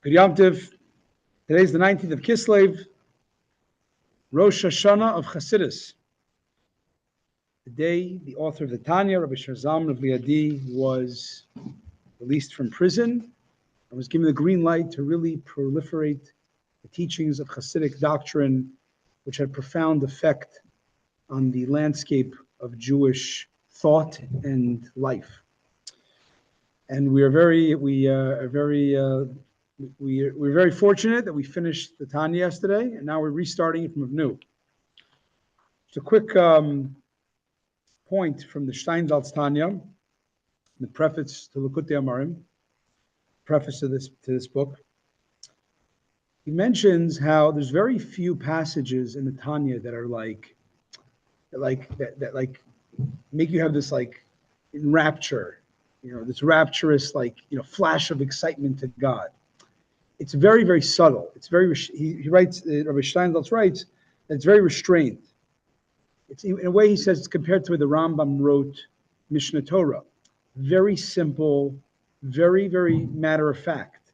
Good Yom Tov. Today's the 19th of Kislev, Rosh Hashanah of Chassidus. Today, the author of the Tanya, Rabbi Shazam of Liadi, was released from prison and was given the green light to really proliferate the teachings of Chassidic doctrine, which had profound effect on the landscape of Jewish thought and life. And we're very fortunate that we finished the Tanya yesterday, and now we're restarting it from new. Just a quick point from the Steinsaltz Tanya, the preface to Likutei Amarim, preface to this book. He mentions how there's very few passages in the Tanya that are like make you have this enrapture, this rapturous flash of excitement to God. It's very, very subtle. It's very. He writes. Rabbi Steinsaltz writes that it's very restrained. It's in a way he says it's compared to the Rambam wrote Mishnah Torah. Very simple, very, very matter of fact.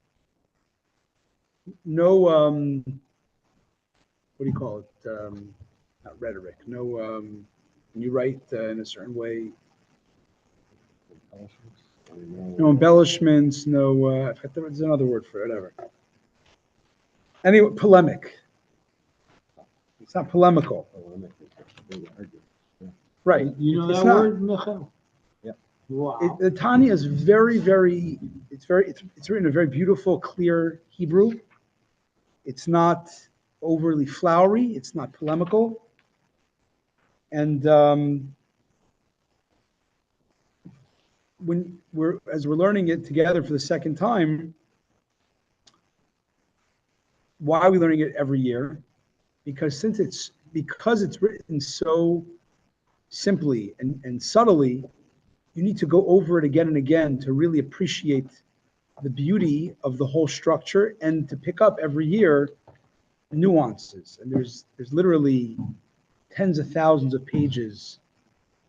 No, what do you call it? Not rhetoric. No, when you write in a certain way. No embellishments. No, there's another word for it. Whatever. Anyway, polemic. It's not polemical. Right. You know it's that not. word, Michael? Yeah. Wow. The Tanya is very, very. It's written in a very beautiful, clear Hebrew. It's not overly flowery. It's not polemical. And as we're learning it together for the second time, why are we learning it every year? Because it's written so simply and subtly, you need to go over it again and again to really appreciate the beauty of the whole structure and to pick up every year nuances. And there's literally tens of thousands of pages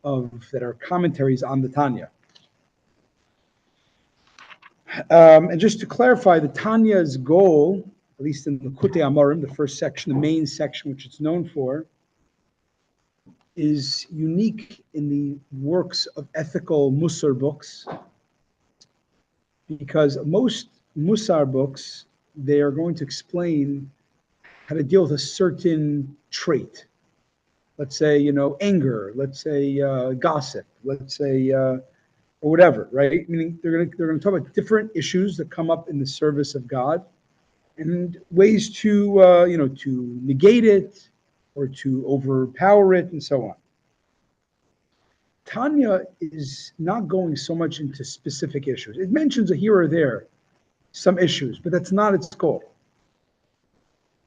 that are commentaries on the Tanya. And just to clarify, the Tanya's goal, at least in the Likutei Amarim, the first section, the main section, which it's known for, is unique in the works of ethical Musar books, because most Musar books, they are going to explain how to deal with a certain trait. Let's say, anger. Let's say gossip. Let's say or whatever, right? Meaning they're going to talk about different issues that come up in the service of God, and ways to to negate it or to overpower it and so on. Tanya is not going so much into specific issues. It mentions here or there some issues, but that's not its goal.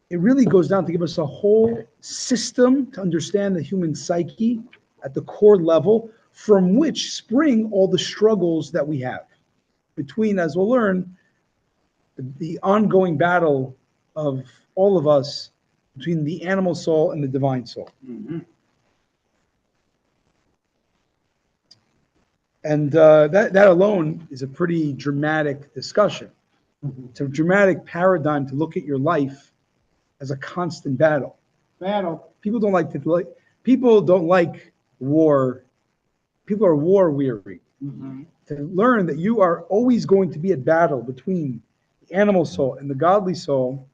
It really goes down to give us a whole system to understand the human psyche at the core level, from which spring all the struggles that we have between, as we'll learn, the ongoing battle of all of us between the animal soul and the divine soul. Mm-hmm. And that alone is a pretty dramatic discussion. Mm-hmm. It's a dramatic paradigm to look at your life as a constant battle. People don't like war. People are war weary. Mm-hmm. To learn that you are always going to be at battle between the animal soul and the godly soul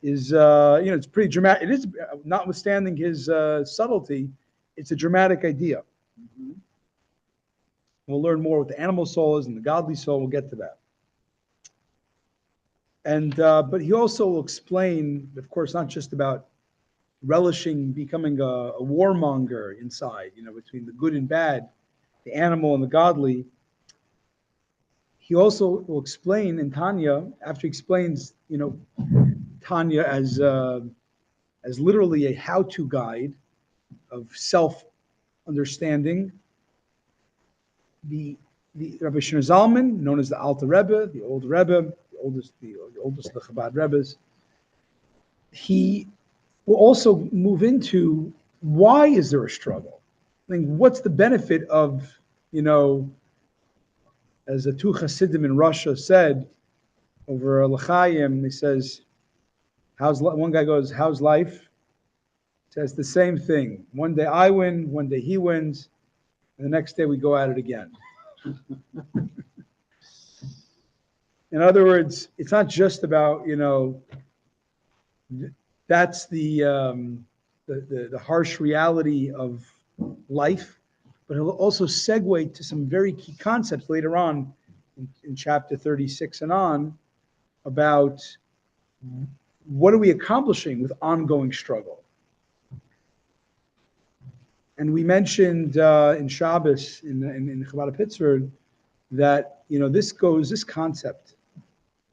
is, it's pretty dramatic. It is, notwithstanding his subtlety, it's a dramatic idea. Mm-hmm. We'll learn more what the animal soul is and the godly soul. We'll get to that. And but he also will explain, of course, not just about relishing becoming a warmonger inside, between the good and bad, the animal and the godly. He also will explain in Tanya, after he explains, Tanya as literally a how-to guide of self-understanding. The Rabbi Zalman, known as the Alter Rebbe, the old Rebbe, the oldest of the Chabad Rebbes, he will also move into why is there a struggle? I mean, what's the benefit of, as the two Hasidim in Russia said, over L'chaim, he says, one guy goes, how's life? Says the same thing. One day I win, one day he wins, and the next day we go at it again. In other words, it's not just about, that's the harsh reality of life, but it'll also segue to some very key concepts later on in chapter 36 and on about what are we accomplishing with ongoing struggle. And we mentioned in Shabbos in Chabad of Pittsburgh that this concept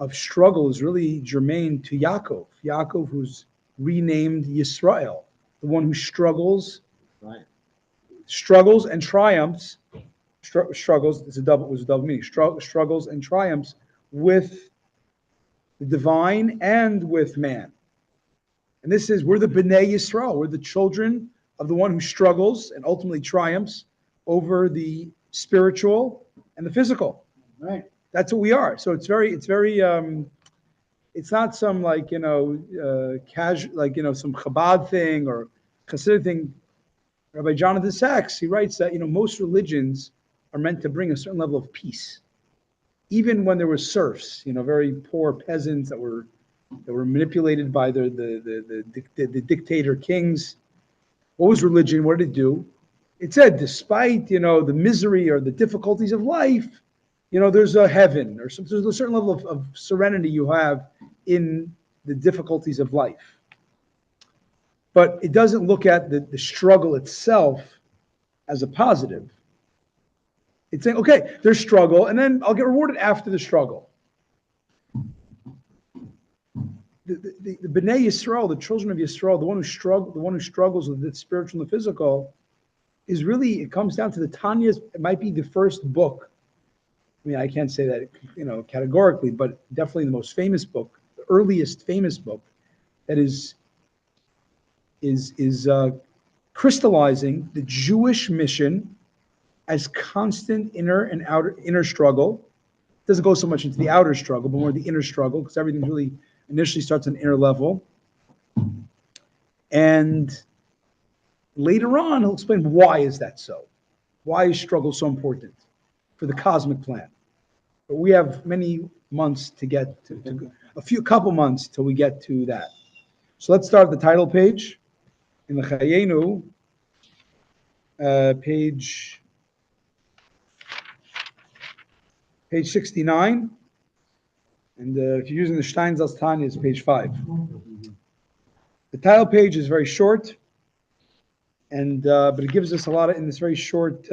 of struggle is really germane to Yaakov. Yaakov, who's renamed Yisrael, the one who struggles and triumphs. Struggles was a double meaning. Struggles and triumphs with the divine and with man. And we're the B'nai Yisrael. We're the children of the one who struggles and ultimately triumphs over the spiritual and the physical. Right. That's what we are. So it's very. It's not some casual, some Chabad thing or Hasidic thing. Rabbi Jonathan Sachs, he writes that most religions are meant to bring a certain level of peace, even when there were serfs, very poor peasants that were manipulated by the dictator kings. What was religion? What did it do? It said, despite the misery or the difficulties of life, there's a heaven, or there's a certain level of serenity you have in the difficulties of life. But it doesn't look at the struggle itself as a positive. It's saying, okay, there's struggle, and then I'll get rewarded after the struggle. The B'nai Yisrael, the children of Yisrael, the one who struggles with the spiritual and the physical, is really, it comes down to the Tanya. It might be the first book. I mean, I can't say that, categorically, but definitely the most famous book, the earliest famous book that is crystallizing the Jewish mission as constant inner struggle. It doesn't go so much into the outer struggle, but more the inner struggle, because everything really initially starts on inner level. And later on, he'll explain why is that so. Why is struggle so important for the cosmic plan? But we have many months to get to couple months till we get to that. So let's start the title page in the Chayenu, page 69. And if you're using the Steinsaltz Tanya, it's page 5. The title page is very short, and but it gives us a lot in this very short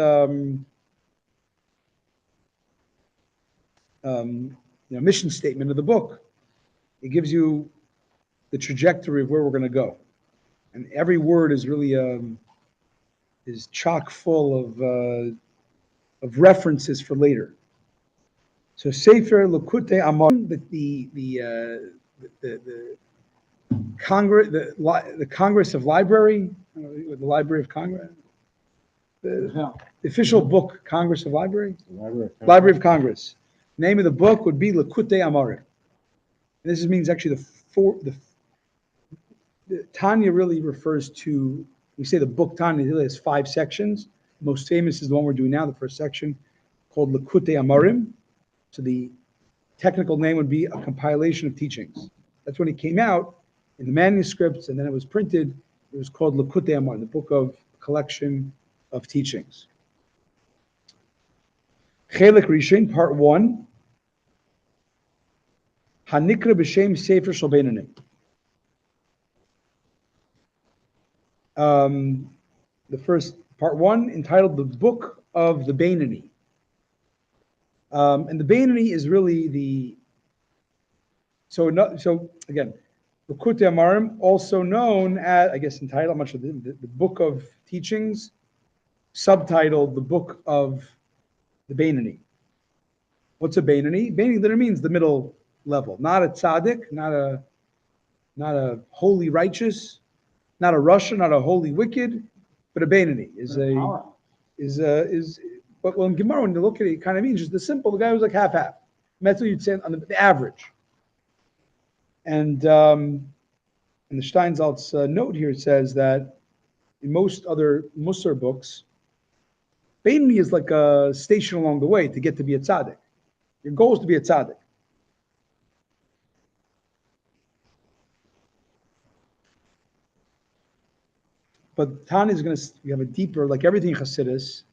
mission statement of the book. It gives you the trajectory of where we're going to go, and every word is really is chock full of references for later. So Sefer Lekutei Amarim, the Congress, the Congress of Library, the Library of Congress, the official book, Congress of Library, Library of Congress. The name of the book would be Lekutei Amarim. This means actually the Tanya really refers to. We say the book Tanya really has 5 sections. The most famous is the one we're doing now, the first section, called Lekutei Amarim. So the technical name would be a compilation of teachings. That's when it came out in the manuscripts, and then it was printed. It was called Lekutei Amarim, the book of collection of teachings. Chelik Rishon, part 1. Hanikra b'shem Sefer Shel Beinanim. The first part 1, entitled "The Book of the Beinani." And the Beinani is really so again, Lekutei Amarim, also known as, I guess, entitled, I'm not sure, the Book of Teachings, subtitled the Book of the Beinani. What's a Beinani? Beinani literally means the middle level, not a tzaddik, not a holy righteous, not a Rasha, not a holy wicked, but a Beinani but in Gemara, when you look at it, it kind of means just the guy who's like half. And that's what you'd say on the average. And in the Steinsalt's note here, it says that in most other Musar books, Beinoni is like a station along the way to get to be a tzaddik. Your goal is to be a tzaddik. But Tanya is going to have a deeper, like everything in Hasidus,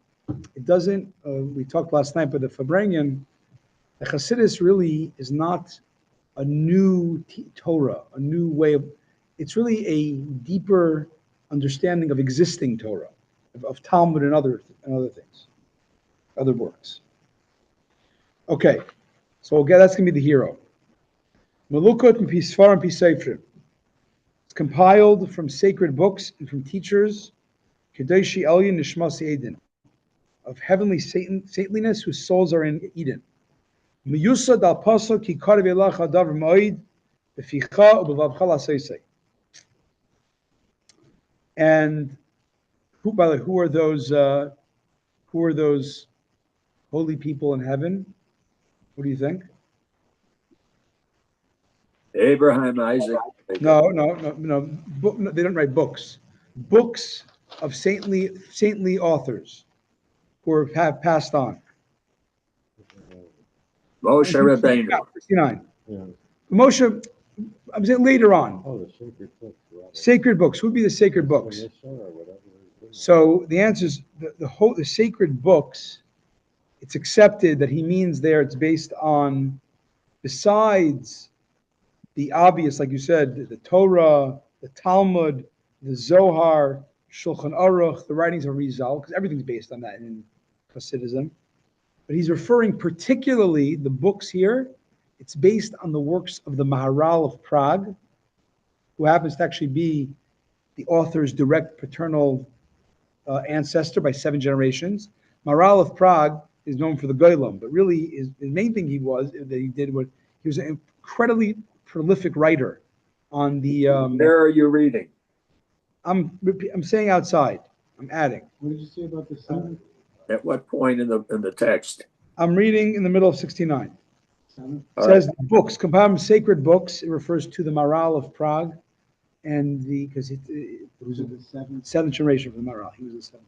it doesn't, we talked last night, but the Fabrengen, the Hasidus really is not a new Torah, a new way of, it's really a deeper understanding of existing Torah, of Talmud and other things, other works. Okay, so again, that's going to be the hero. Melukot and Pisfar and Pisayfrim. It's compiled from sacred books and from teachers, Kedoshi Elyon Nishmas Eden, of heavenly saintliness whose souls are in Eden. Miyusad al pasuk ki karev elach hadav moed beficha ubevavcha laseisei. And who, by the way, who are those holy people in heaven? What do you think? Abraham, Isaac. No. They don't write books. Books of saintly authors who have passed on. Moshe Rabbeinu. 69. Yeah. Moshe, I'm saying later on. Oh, the sacred books. Right. Sacred books. Who would be the sacred books? So the answer is the sacred books. It's accepted that he means there. It's based on, besides the obvious, like you said, the Torah, the Talmud, the Zohar, Shulchan Aruch, the writings of Rizal, because everything's based on that in Hasidism. But he's referring particularly the books here. It's based on the works of the Maharal of Prague, who happens to actually be the author's direct paternal ancestor by 7 generations. Maharal of Prague is known for the Goylem, but really the main thing he was an incredibly prolific writer on the. Where are you reading? I'm saying outside. I'm adding. What did you say about the sun? At what point in the text? I'm reading in the middle of 69. It says books, compiled sacred books. It refers to the Maharal of Prague, and because it was the seventh generation from the Maharal. He was the seventh.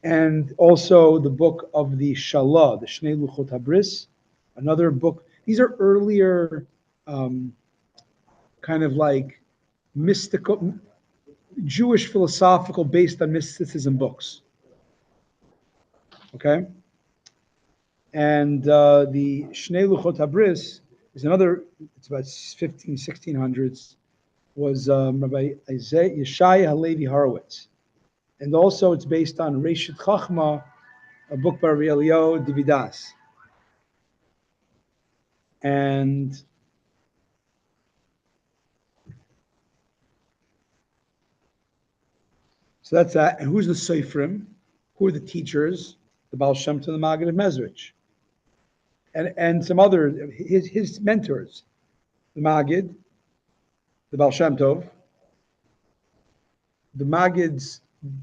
And also the book of the Shalah, the Shnei Luchot Habris, another book. These are earlier, kind of like mystical, Jewish philosophical based on mysticism books. Okay? And the Shnei Luchot Habris is another, it's about 1600s, was Rabbi Yeshaya Halevi Horowitz. And also it's based on Reshit Chachma, a book by Rabbi Eliyahu Dividas. And so that's that. And who's the Seifrim? Who are the teachers? The Baal Shem Tov, the Maggid of Mezrich. And some other, his mentors, the Maggid, the Baal Shem Tov, the Maggid's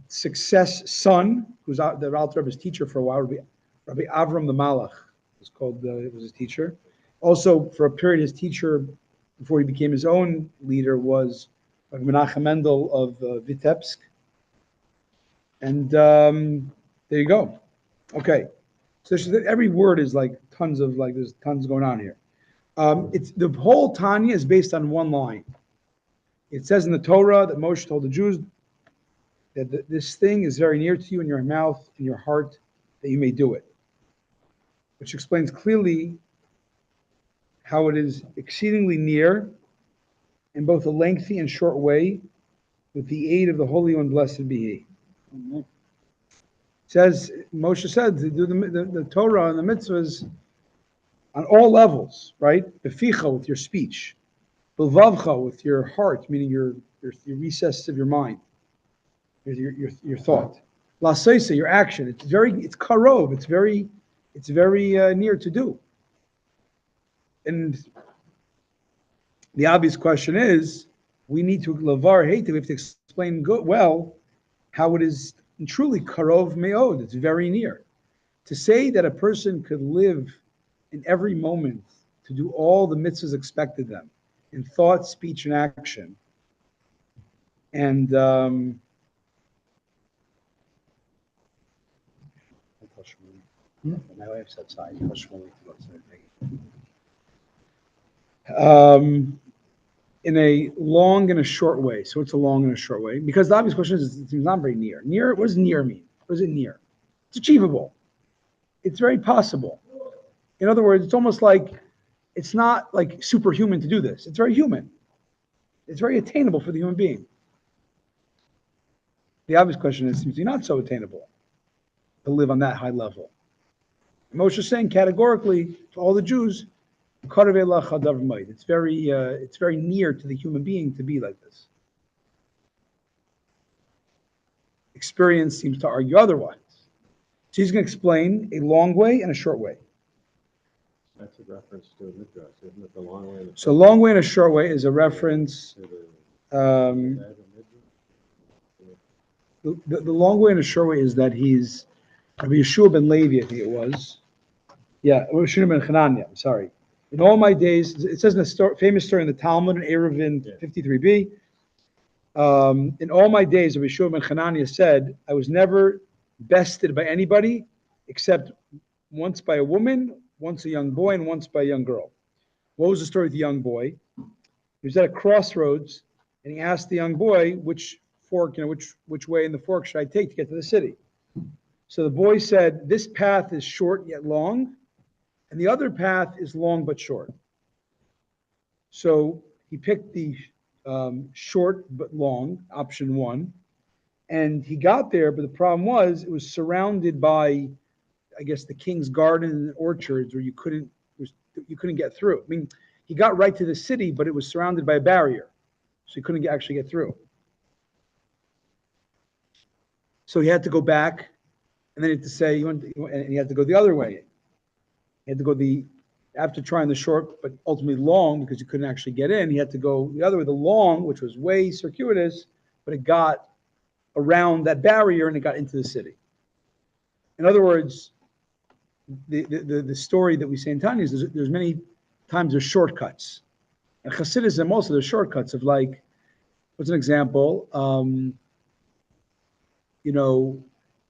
success son, who's the Alter Rebbe's teacher for a while, Rabbi Avram the Malach, was his teacher. Also, for a period, his teacher, before he became his own leader, was Menachem Mendel of Vitebsk. And there you go. Okay. So every word is like there's tons going on here. It's the whole Tanya is based on one line. It says in the Torah that Moshe told the Jews that this thing is very near to you in your mouth, in your heart, that you may do it. Which explains clearly how it is exceedingly near in both a lengthy and short way with the aid of the Holy One, blessed be He. Mm-hmm. Says, Moshe said to do the Torah and the mitzvahs on all levels, right? Beficha, with your speech. Belvavcha, with your heart, meaning your recesses of your mind, your thought. Laseisa, your action. It's karov. It's very near to do. And the obvious question is, we need to lavar hate. We have to explain well how it is truly karov meod. It's very near. To say that a person could live in every moment to do all the mitzvahs expected them, in thought, speech, and action. And my wife's outside. In a long and a short way. So it's a long and a short way. Because the obvious question is, it's not very near. Near, what does near mean? What is it near? It's achievable. It's very possible. In other words, it's almost like, it's not like superhuman to do this. It's very human. It's very attainable for the human being. The obvious question is, seems to be not so attainable to live on that high level. Moshe is saying categorically to all the Jews, it's very near to the human being to be like this. Experience seems to argue otherwise. So he's going to explain a long way and a short way. That's a reference to a midrash, isn't it? The long way. So long way and a short way is a reference. The The long way and the short way is that he's Rabbi Yeshua ben Levi, I think it was. Yeah, Rabbi Yeshua ben Hanania, I'm sorry. In all my days, it says in the famous story in the Talmud in Eruvin 53b, in all my days, Rabbi Yeshua ben Hanania said, I was never bested by anybody except once by a woman, once a young boy, and once by a young girl. What was the story with the young boy? He was at a crossroads, and he asked the young boy, which fork, which way in the fork should I take to get to the city? So the boy said, this path is short yet long, and the other path is long but short. So he picked the short but long, option one, and he got there, but the problem was it was surrounded by, I guess, the king's garden and orchards where you couldn't get through. I mean, he got right to the city, but it was surrounded by a barrier, so he couldn't actually get through. So he had to go back, and then he had to say, and he had to go the other way. He had to go after trying the short, but ultimately long, because he couldn't actually get in, he had to go the other way, the long, which was way circuitous, but it got around that barrier and it got into the city. In other words, the story that we say in Tanya is there's many times there's shortcuts. And Hasidism also, there's shortcuts of like, what's an example?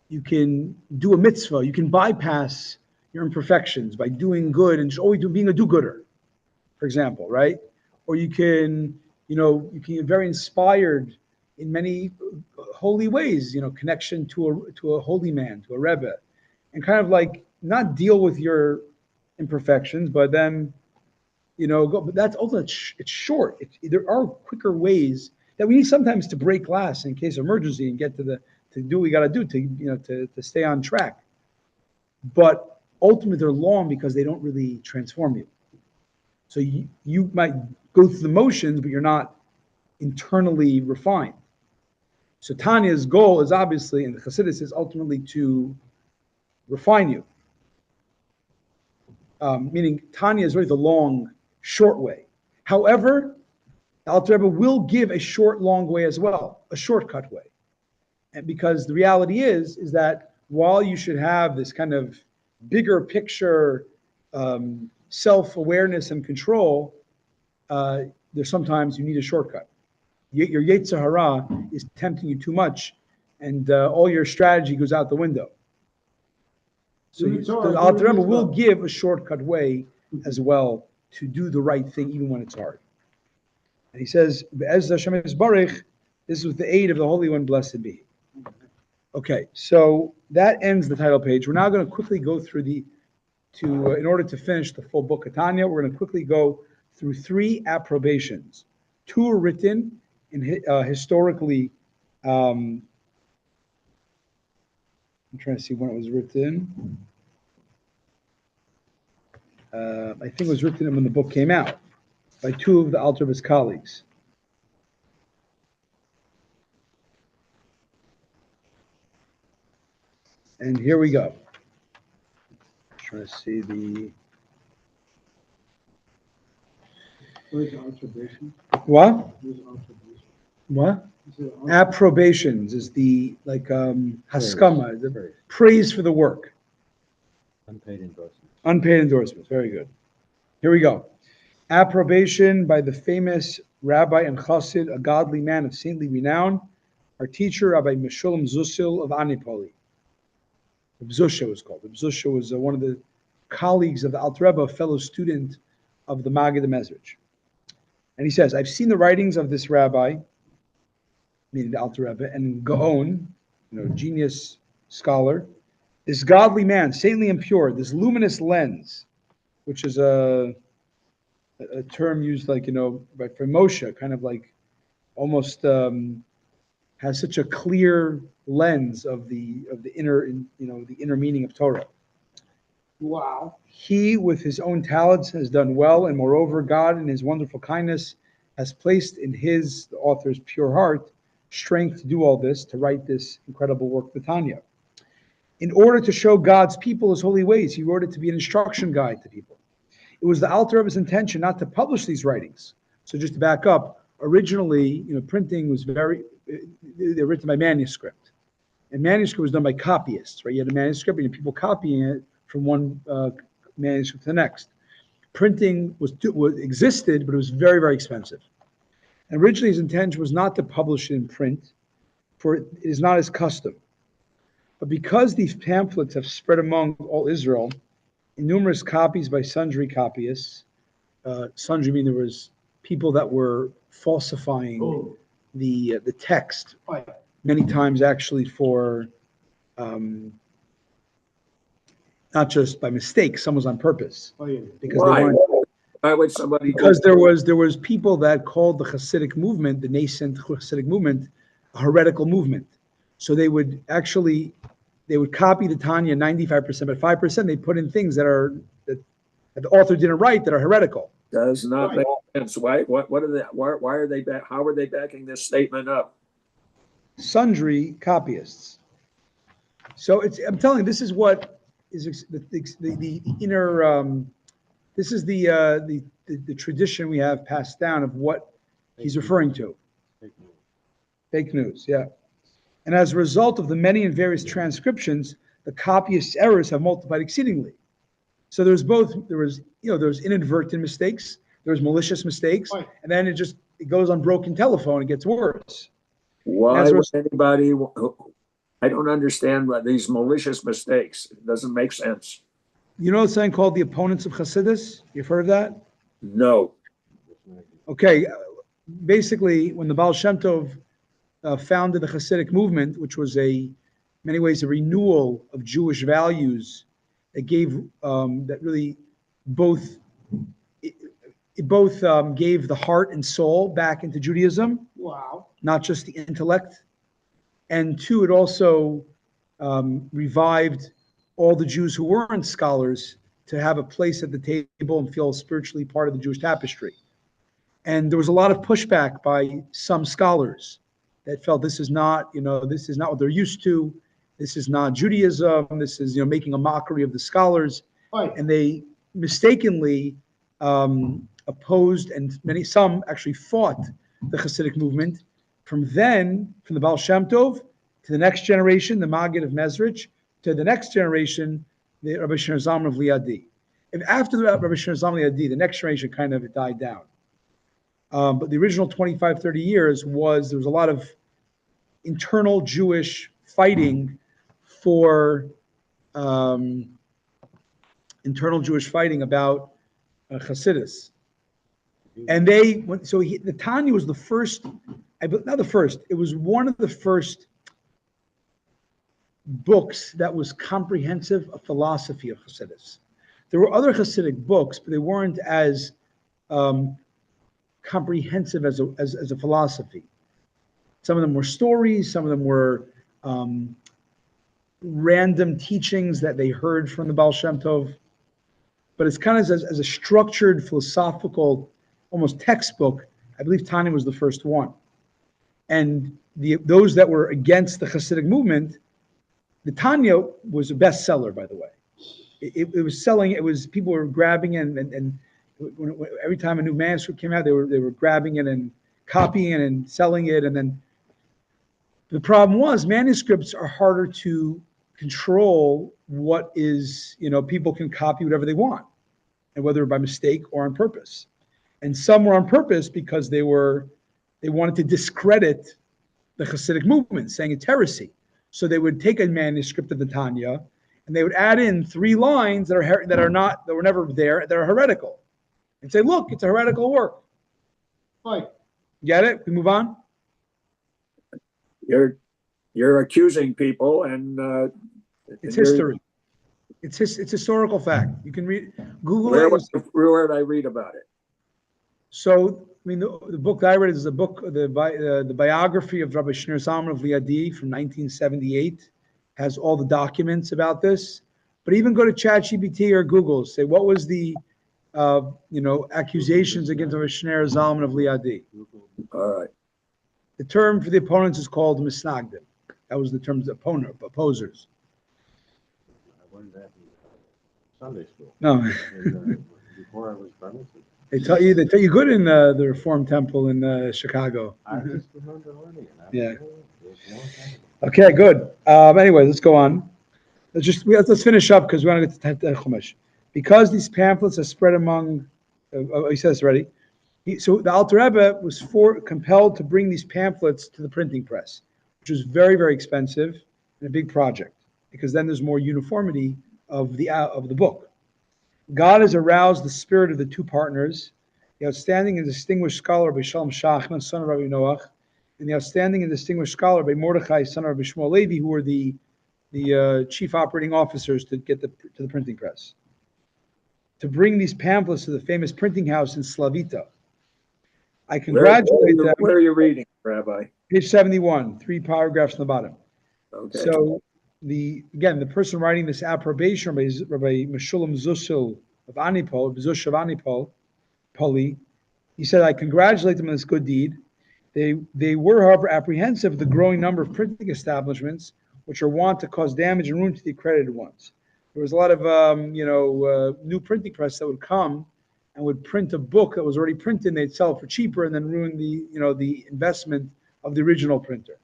You can do a mitzvah, you can bypass your imperfections by doing good and just always being a do-gooder, for example, right? Or you can get very inspired in many holy ways, connection to a holy man, to a Rebbe, and kind of like not deal with your imperfections, but then, go. But that's also, it's short. There are quicker ways that we need sometimes to break glass in case of emergency and get to do what we got to do to stay on track. But ultimately, they're long because they don't really transform you. So you might go through the motions, but you're not internally refined. So Tanya's goal is obviously, and the Chassidus is ultimately to refine you. Meaning Tanya is really the long, short way. However, the Alter Rebbe will give a short, long way as well, a shortcut way. And because the reality is that while you should have this kind of bigger picture self-awareness and control, there's sometimes you need a shortcut. Your Yetzer Hara is tempting you too much, and all your strategy goes out the window. So the Alter Rebbe will give a shortcut way as well to do the right thing, even when it's hard. And he says, "Be'ez Hashem Yisbarach," this is with the aid of the Holy One, blessed be. Okay, so that ends the title page. We're now going to quickly go through in order to finish the full book of Tanya, we're going to quickly go through 3 approbations. 2 are written in historically. I'm trying to see when it was written. I think it was written when the book came out by 2 of the Alter Rebbe's colleagues. And here we go. Trying to see the. Where's observation? What? Where's observation? What? Is it Approbations is the haskama, the praise for the work. unpaid endorsements? Unpaid endorsements. Very good. Here we go. approbation by the famous rabbi and chassid, a godly man of saintly renown, our teacher, Rabbi Meshulam Zusil of Anipoli. Bzusha was called. Bzusha was one of the colleagues of the Alter Rebbe, a fellow student of the Maggid Mezrich. And he says, I've seen the writings of this rabbi, meaning the Alter Rebbe, and Gaon, genius scholar, this godly man, saintly and pure, this luminous lens, which is a term used like, for Moshe, kind of like almost has such a clear lens of the inner, the inner meaning of Torah. Wow. He, with his own talents, has done well, and moreover, God, in his wonderful kindness, has placed in his, the author's pure heart, strength to do all this, to write this incredible work, the Tanya. In order to show God's people his holy ways, he wrote it to be an instruction guide to people. It was the Alter Rebbe's intention not to publish these writings. So just to back up, originally, printing was they were written by manuscript. And manuscript was done by copyists, right? You had a manuscript and you had people copying it from one manuscript to the next. Printing existed, but it was very, very expensive. And originally his intention was not to publish it in print, for it is not his custom. But because these pamphlets have spread among all Israel, in numerous copies by sundry copyists, sundry meaning there was people that were falsifying the text, many times actually for not just by mistake, some was on purpose. Because Why would somebody? Because there was people that called the Hasidic movement, the nascent Hasidic movement, a heretical movement. So they would copy the Tanya 95%, but 5% they put in things that the author didn't write that are heretical. Does not make sense. Why? What are they? Why are they back? How are they backing this statement up? Sundry copyists. So I'm telling you, this is what is the inner. This is the tradition we have passed down of what he's referring to. Fake news, yeah. And as a result of the many and various transcriptions, the copyists' errors have multiplied exceedingly. So there was inadvertent mistakes, there was malicious mistakes, and then it goes on broken telephone. It gets worse. Why would anybody? I don't understand these malicious mistakes. It doesn't make sense. You know something called the opponents of Chassidus? You've heard of that? No. Okay, basically, when the Baal Shem Tov founded the Hasidic movement, which was many ways a renewal of Jewish values that gave that really both gave the heart and soul back into Judaism. Wow. Not just the intellect. And two, it also revived all the Jews who weren't scholars to have a place at the table and feel spiritually part of the Jewish tapestry. And there was a lot of pushback by some scholars that felt this is not what they're used to. This is not Judaism. This is, making a mockery of the scholars. Right. And they mistakenly opposed, and some actually fought the Hasidic movement. From the Baal Shem Tov to the next generation, the Maggid of Mezrich, to the next generation, the Rabbi Shneur Zalman of Liadi. And after the Rabbi Shneur Zalman of Liadi, the next generation kind of died down. But the original 25, 30 years there was a lot of internal Jewish fighting about Chassidus. And the Tanya was the first, not the first, it was one of the first books that was comprehensive of philosophy of Chassidus. There were other Hasidic books, but they weren't as comprehensive as a philosophy. Some of them were stories, some of them were random teachings that they heard from the Baal Shem Tov. But it's kind of as a structured philosophical, almost textbook. I believe Tanya was the first one. And those that were against the Hasidic movement, the Tanya was a bestseller, by the way. It was selling. People were grabbing it, and every time a new manuscript came out, they were grabbing it and copying it and selling it. And then the problem was manuscripts are harder to control. What is, people can copy whatever they want, and whether by mistake or on purpose. And some were on purpose because they wanted to discredit the Hasidic movement, saying it's heresy. So they would take a manuscript of the Tanya and they would add in 3 lines that were never there, that are heretical, and say, look, it's a heretical work. Right. Get it? We move on. You're accusing people, and It's history. It's historical fact. You can read, Google Where it. would I read about it? So, I mean, the book that I read is the biography of Rabbi Shneur Zalman of Liadi from 1978. Has all the documents about this. But even go to ChatGPT or Google, say what was the accusations against Rabbi Shneur Zalman of Liadi. All right. The term for the opponents is called misnagdim. That was the term of opposers. I learned that in Sunday school. No, Before I was pregnant. they tell you good in the Reform Temple in Chicago. I just remember learning it. Yeah. It was a long time ago. Okay, good. Anyway, let's go on. Let's finish up because we want to get to Chumash. Because these pamphlets are spread among, he says already. So the Alter Rebbe was compelled to bring these pamphlets to the printing press, which was very, very expensive and a big project, because then there's more uniformity of the book. God has aroused the spirit of the 2 partners, the outstanding and distinguished scholar by Shalom Shachman, son of Rabbi Noach, and the outstanding and distinguished scholar by Mordechai, son of Rabbi Shmuel Levi, who were the chief operating officers to get to the printing press, to bring these pamphlets to the famous printing house in Slavita. I congratulate them. Where are you reading, Rabbi? Page 71, 3 paragraphs on the bottom. Okay. So the person writing this approbation, Rabbi Meshulam Zushel of Anipol, Poli, he said, I congratulate them on this good deed. They were, however, apprehensive of the growing number of printing establishments which are wont to cause damage and ruin to the accredited ones. There was a lot of new printing press that would come and would print a book that was already printed, and they'd sell it for cheaper and then ruin the investment of the original printer.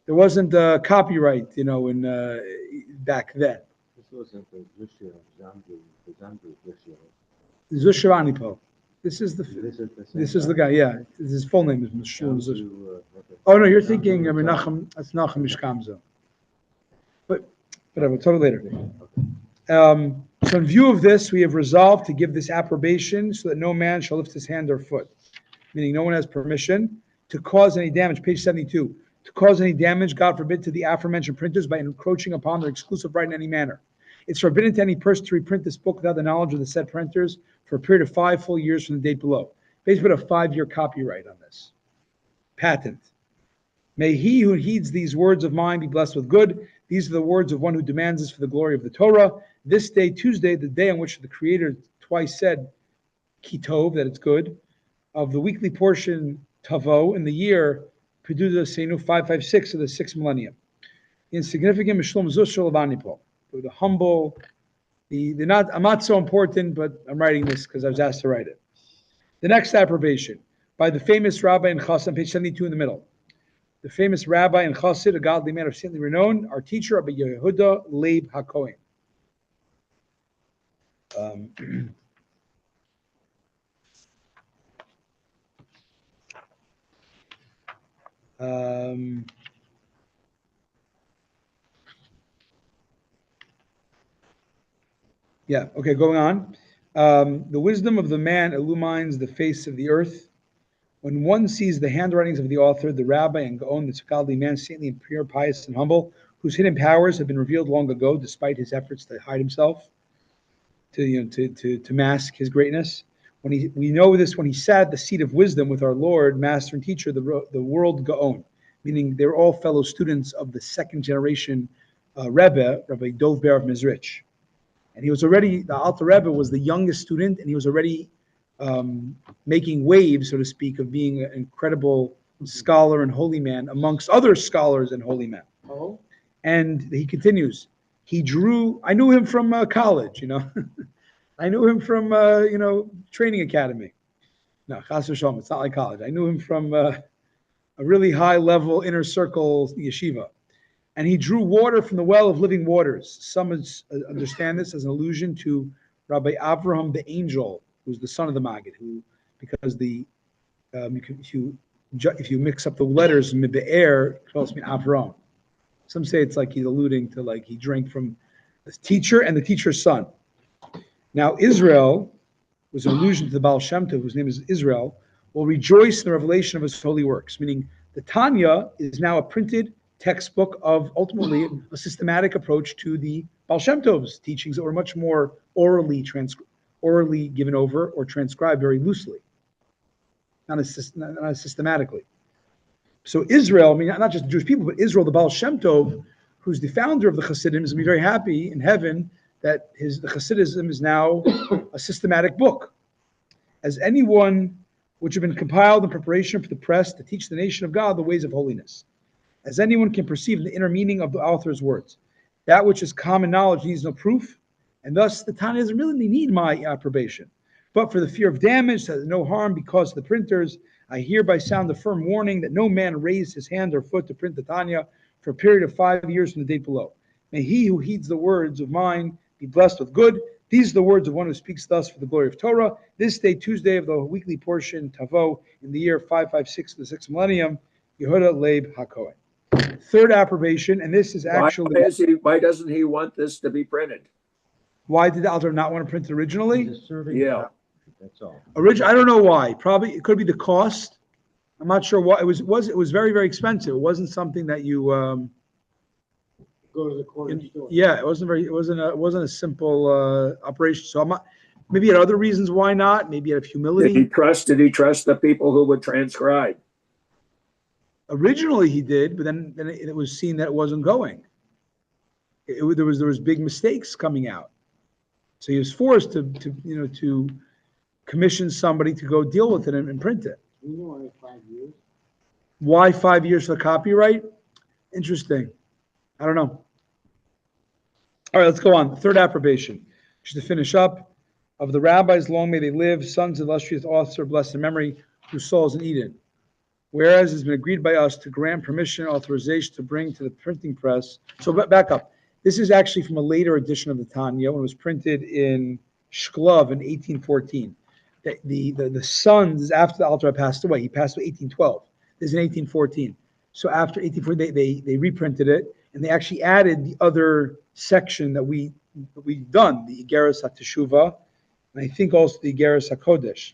There wasn't copyright, in back then. This wasn't the Zusha Zushavanipo. This is the guy. Yeah, his full name is Meshulam Zush. Oh no, you're thinking Menachem. That's Nachum Mishkamza. But whatever, we'll talk about it later. So in view of this, we have resolved to give this approbation so that no man shall lift his hand or foot, meaning no one has permission to cause any damage. Page 72. To cause any damage, God forbid, to the aforementioned printers by encroaching upon their exclusive right in any manner. It's forbidden to any person to reprint this book without the knowledge of the said printers for a period of 5 full years from the date below. Basically, a 5-year copyright on this. Patent. May he who heeds these words of mine be blessed with good. These are the words of one who demands this for the glory of the Torah. This day, Tuesday, the day on which the Creator twice said, Kitov, that it's good, of the weekly portion, Tavo, in the year, Peduda Seinu 556 of the 6th millennium. The insignificant Meshulam Zushel of Anipol. The humble, I'm not so important, but I'm writing this because I was asked to write it. The next approbation, by the famous Rabbi and Chassid, page 72 in the middle. The famous Rabbi and Chassid, a godly man of saintly renown, our teacher, Rabbi Yehuda Leib HaKohen. Going on. The wisdom of the man illumines the face of the earth. When one sees the handwritings of the author, the rabbi and Gaon, the godly man, saintly and pure, pious and humble, whose hidden powers have been revealed long ago, despite his efforts to hide himself, to mask his greatness. We know this when he sat at the seat of wisdom with our Lord, Master and Teacher, the world Gaon, meaning they're all fellow students of the 2nd generation Rebbe, Rabbi Dov Ber of Mezrich. And he was already, the Alter Rebbe was the youngest student, and he was already making waves, so to speak, of being an incredible scholar and holy man amongst other scholars and holy men. Oh, And he continues, I knew him from college, I knew him from, training academy. No, Chas v'shalom, it's not like college. I knew him from a really high level inner circle yeshiva. And he drew water from the well of living waters. Some understand this as an allusion to Rabbi Avraham the angel, who's the son of the Maggid, who because if you mix up the letters mid the air, it calls me Avron. Some say it's like he's alluding to like he drank from the teacher and the teacher's son. Now Israel was an allusion to the Baal Shem Tov, whose name is Israel, will rejoice in the revelation of his holy works, meaning the Tanya is now a printed textbook of ultimately a systematic approach to the Baal Shem Tov's teachings that were much more orally given over or transcribed very loosely, not as systematically. So Israel, I mean, not just the Jewish people, but Israel, the Baal Shem Tov, who's the founder of the Hasidim, is going to be very happy in heaven that the Hasidism is now a systematic book. As anyone which have been compiled in preparation for the press to teach the nation of God the ways of holiness. As anyone can perceive the inner meaning of the author's words. That which is common knowledge needs no proof, and thus the Tanya doesn't really need my approbation. But for the fear of damage, that no harm because of the printers, I hereby sound a firm warning that no man raise his hand or foot to print the Tanya for a period of 5 years from the date below. May he who heeds the words of mine be blessed with good. These are the words of one who speaks thus for the glory of Torah. This day, Tuesday of the weekly portion, Tavo, in the year 556 of the 6th millennium, Yehuda Leib HaKohen. Third approbation, and this is actually... Why doesn't he want this to be printed? Why did the Alter not want to print it originally? Yeah. That's all. I don't know why. Probably it could be the cost. I'm not sure why. It was very, very expensive. It wasn't something that you Go to the corner store. yeah, it wasn't a simple operation. So I'm not, maybe he had other reasons why not. Maybe out of humility. Did he trust the people who would transcribe? Originally he did, but then it was seen that it wasn't going. There was big mistakes coming out. So he was forced to commission somebody to go deal with it and print it. You know, only 5 years. Why 5 years for the copyright? Interesting. I don't know. All right, let's go on. Third approbation. Just to finish up, of the rabbis, long may they live, sons of illustrious author, blessed in memory, whose souls in Eden. Whereas it has been agreed by us to grant permission, authorization to bring to the printing press. So back up. This is actually from a later edition of the Tanya when it was printed in Shklov in 1814. The sons, after the Alter passed away, he passed away in 1812. This is in 1814. So after 1814, they reprinted it, and they actually added the other section that we've done, the Igeres HaTeshuvah, and I think also the Igeres HaKodesh.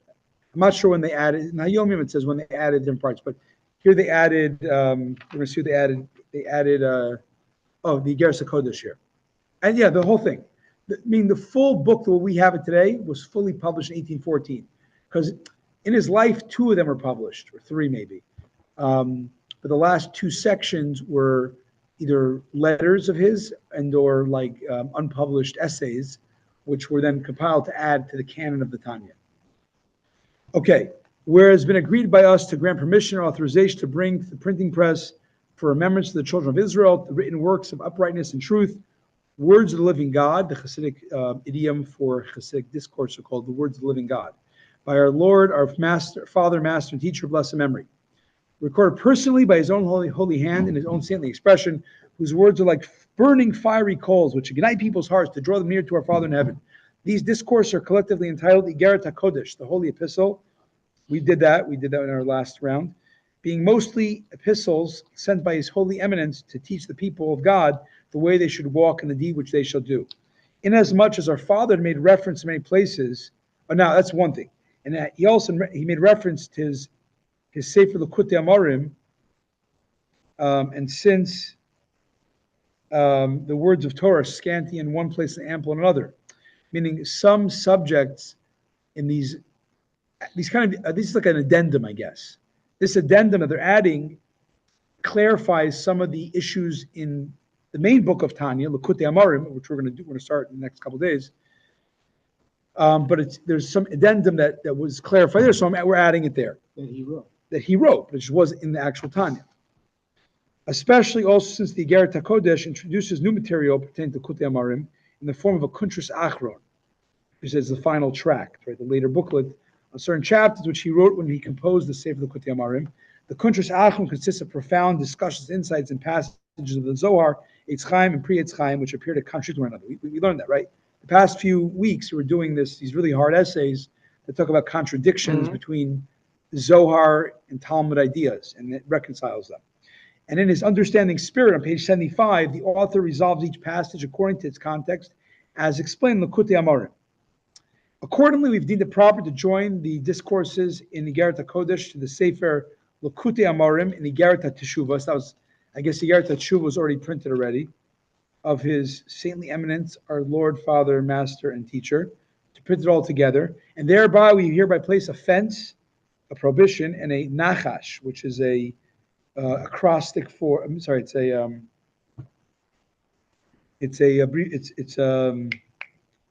I'm not sure when they added. In Hayomim it says when they added different parts, but here they added. We're going to see they added the Igeres HaKodesh here, and yeah, the whole thing. The full book that we have it today was fully published in 1814, because in his life 2 of them were published, or 3 maybe. But the last 2 sections were either letters of his or like unpublished essays, which were then compiled to add to the canon of the Tanya. Okay, whereas it's been agreed by us to grant permission or authorization to bring to the printing press for remembrance to the children of Israel the written works of uprightness and truth, words of the living God, the Hasidic idiom for Hasidic discourse are called the words of the living God, by our Lord, our Master, Father, Master, and Teacher, blessed memory. Recorded personally by his own holy hand in his own saintly expression, whose words are like burning fiery coals, which ignite people's hearts to draw them near to our Father in heaven. These discourses are collectively entitled Igeret HaKodesh, the Holy Epistle. We did that in our last round. Being mostly epistles sent by his holy eminence to teach the people of God the way they should walk and the deed which they shall do. Inasmuch as our Father made reference to many places, now that's one thing. And he made reference to his Sefer L'Kutei Amarim, and since the words of Torah are scanty in one place and ample in another, meaning some subjects in these kind of, this is like an addendum, I guess. This addendum that they're adding clarifies some of the issues in the main book of Tanya, L'Kutei Amarim, which we're going to start in the next couple of days. But there's some addendum that was clarified there, so we're adding it there. That he wrote, which was in the actual Tanya. Especially also since the Igeret HaKodesh introduces new material pertaining to L'Kutei Amarim in the form of a Kuntras Achron, which is the final tract, right, the later booklet, on certain chapters which he wrote when he composed the Sefer L'Kutei Amarim. The Kuntras Achron consists of profound discussions, insights, and passages of the Zohar, Eitz Chaim and Pri-Eitz Chaim, which appear to contradict one another. We learned that, right? The past few weeks we were doing these really hard essays that talk about contradictions between Zohar and Talmud ideas, and it reconciles them. And in his understanding spirit on page 75, the author resolves each passage according to its context, as explained in Likutei Amarim. Accordingly, we've deemed it proper to join the discourses in Igeret HaKodesh to the Sefer Likutei Amarim in Igeret HaTeshuvah. That was, I guess, Igeret HaTeshuvah was already printed already, of His saintly eminence, our Lord, Father, Master, and Teacher, to print it all together. And thereby we hereby place a fence, a prohibition, and a nachash, which is a acrostic for. I'm sorry, it's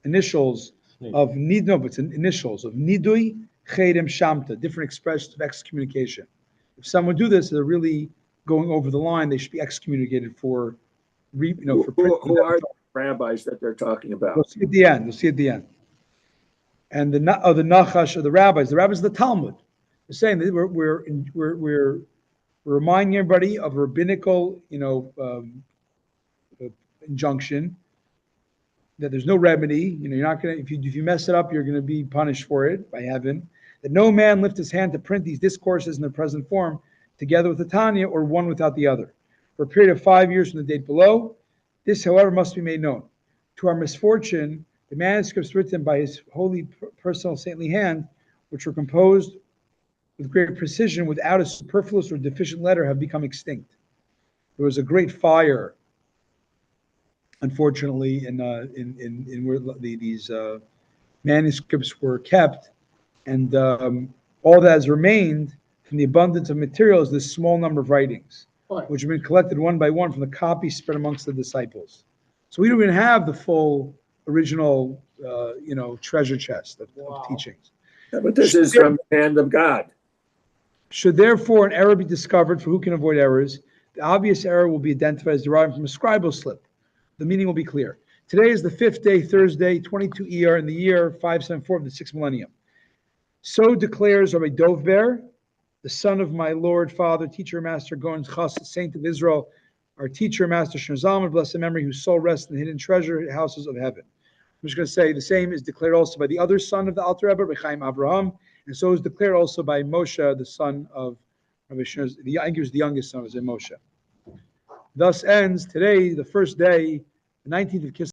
initials of nid. No, but it's initials of nidui chedem shamta. Different expressions of excommunication. If someone do this, they're really going over the line. They should be excommunicated for. Who are the rabbis that they're talking about? We'll see at the end. We'll see at the end. And the nachash of the rabbis of the Talmud. They're saying that we're reminding everybody of a rabbinical, injunction that there's no remedy. You're not gonna if you mess it up, you're gonna be punished for it by heaven. That no man lift his hand to print these discourses in their present form, together with the Tanya, or one without the other, for a period of 5 years from the date below. This, however, must be made known. To our misfortune, the manuscripts written by his holy personal saintly hand, which were composed with great precision without a superfluous or deficient letter, have become extinct. There was a great fire, unfortunately, in where these manuscripts were kept, and all that has remained from the abundance of material is this small number of writings, which have been collected one by one from the copies spread amongst the disciples. So we don't even have the full original, treasure chest of teachings. Yeah, but this is from the hand of God. Should therefore an error be discovered, for who can avoid errors, the obvious error will be identified as deriving from a scribal slip. The meaning will be clear. Today is the 5th day, Thursday, 22 ER in the year 574 of the 6th millennium. So declares Rabbi Dovber, the son of my Lord, Father, Teacher, Master, Gon Chas, Saint of Israel, our Teacher, Master Shner Zalman, blessed memory, whose soul rests in the hidden treasure houses of heaven. I'm just going to say the same is declared also by the other son of the Alter Rebbe, Rabbi Chaim Avraham, and so is declared also by Moshe, the son of Rabbi Shner. I think he was the youngest son of Moshe. Thus ends today, the first day, the 19th of Kislev.